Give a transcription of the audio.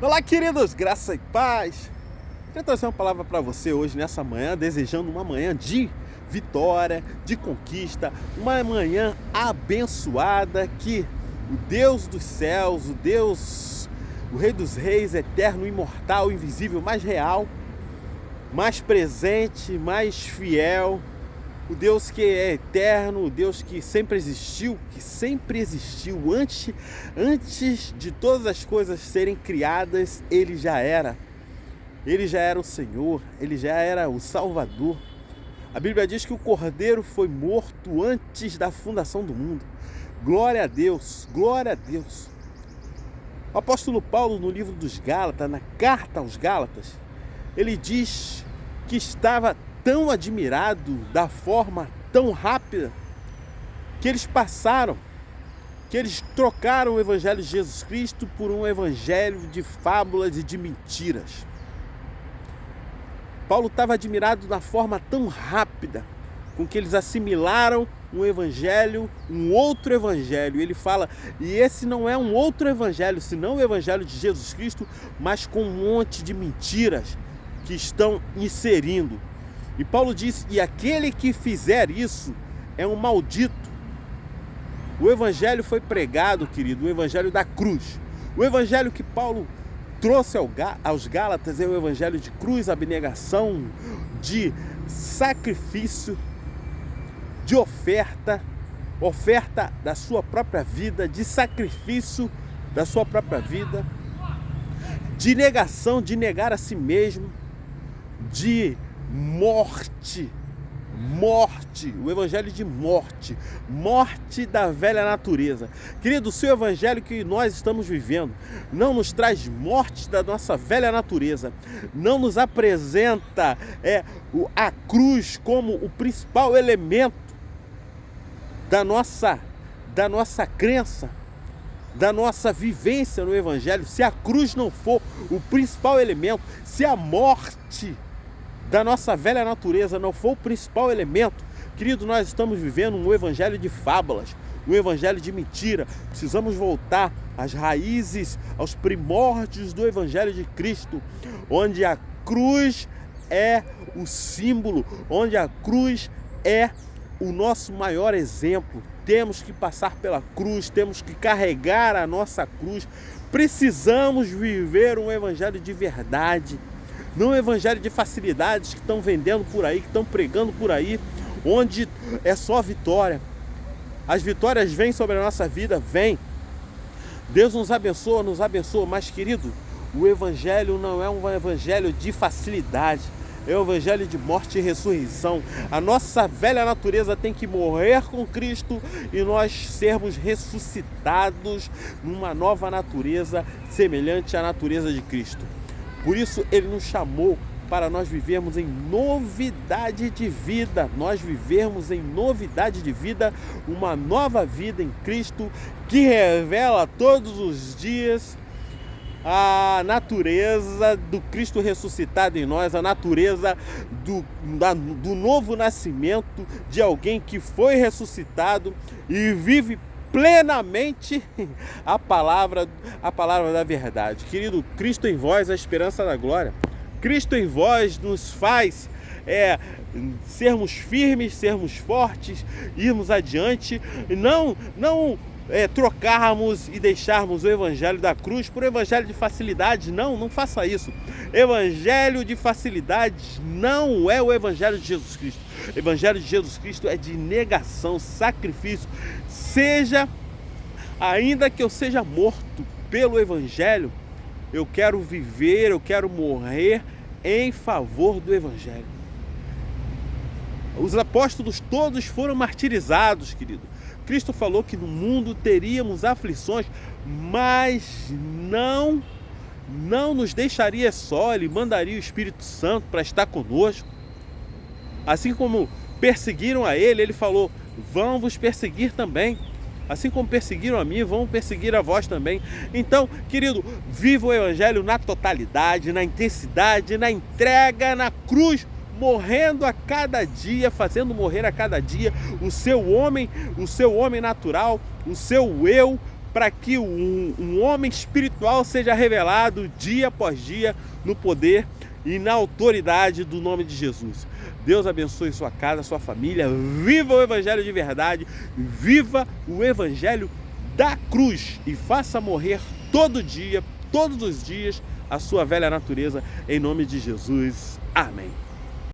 Olá, queridos, graça e paz. Quero trazer uma palavra para você hoje, nessa manhã, desejando uma manhã de vitória, de conquista, uma manhã abençoada, que o Deus dos céus, o Rei dos Reis, eterno, imortal, invisível, mais real, mais presente, mais fiel, o Deus que é eterno, o Deus que sempre existiu antes de todas as coisas serem criadas, Ele já era o Senhor, Ele já era o Salvador. A Bíblia diz que o Cordeiro foi morto antes da fundação do mundo. Glória a Deus, glória a Deus. O apóstolo Paulo, no livro dos Gálatas, na carta aos Gálatas, ele diz que estava tão admirado da forma tão rápida que eles trocaram o evangelho de Jesus Cristo por um evangelho de fábulas e de mentiras. Paulo estava admirado da forma tão rápida com que eles assimilaram um outro evangelho. Ele fala, e esse não é um outro evangelho, senão o evangelho de Jesus Cristo, mas com um monte de mentiras que estão inserindo. E Paulo diz, e aquele que fizer isso é um maldito. O evangelho foi pregado, querido, o evangelho da cruz. O evangelho que Paulo trouxe aos Gálatas é o evangelho de cruz, abnegação, de sacrifício, de oferta da sua própria vida, de sacrifício da sua própria vida, de negação, de negar a si mesmo, de morte, o evangelho de morte da velha natureza. Querido, se o evangelho que nós estamos vivendo não nos traz morte da nossa velha natureza, não nos apresenta a cruz como o principal elemento da nossa crença, da nossa vivência no evangelho, se a cruz não for o principal elemento, se a morte da nossa velha natureza não for o principal elemento, querido, nós estamos vivendo um evangelho de fábulas, um evangelho de mentira. Precisamos voltar às raízes, aos primórdios do evangelho de Cristo, onde a cruz é o símbolo, onde a cruz é o nosso maior exemplo. Temos que passar pela cruz, temos que carregar a nossa cruz. Precisamos viver um evangelho de verdade, não um evangelho de facilidades que estão vendendo por aí, que estão pregando por aí, onde é só vitória. As vitórias vêm sobre a nossa vida, vêm. Deus nos abençoa, mas, querido, o evangelho não é um evangelho de facilidade, é um evangelho de morte e ressurreição. A nossa velha natureza tem que morrer com Cristo e nós sermos ressuscitados numa nova natureza semelhante à natureza de Cristo. Por isso Ele nos chamou para nós vivermos em novidade de vida. Nós vivermos em novidade de vida, uma nova vida em Cristo que revela todos os dias a natureza do Cristo ressuscitado em nós, a natureza do novo nascimento de alguém que foi ressuscitado e vive plenamente a palavra da verdade. Querido, Cristo em vós, a esperança da glória. Cristo em vós nos faz sermos firmes, sermos fortes, irmos adiante, não trocarmos e deixarmos o evangelho da cruz por evangelho de facilidade. Não faça isso. Evangelho de facilidade não é o evangelho de Jesus Cristo. O evangelho de Jesus Cristo é de negação, sacrifício. Ainda que eu seja morto pelo evangelho, eu quero viver, eu quero morrer em favor do evangelho. Os apóstolos todos foram martirizados, querido. Cristo falou que no mundo teríamos aflições, mas não nos deixaria só. Ele mandaria o Espírito Santo para estar conosco. Assim como perseguiram a ele, ele falou, vão vos perseguir também. Assim como perseguiram a mim, vão perseguir a vós também. Então, querido, viva o evangelho na totalidade, na intensidade, na entrega, na cruz, morrendo a cada dia, fazendo morrer a cada dia o seu homem natural, o seu eu para que um homem espiritual seja revelado dia após dia no poder e na autoridade do nome de Jesus. Deus abençoe sua casa, sua família. Viva o Evangelho de verdade, viva o Evangelho da cruz e faça morrer todo dia, todos os dias, a sua velha natureza, em nome de Jesus. Amém.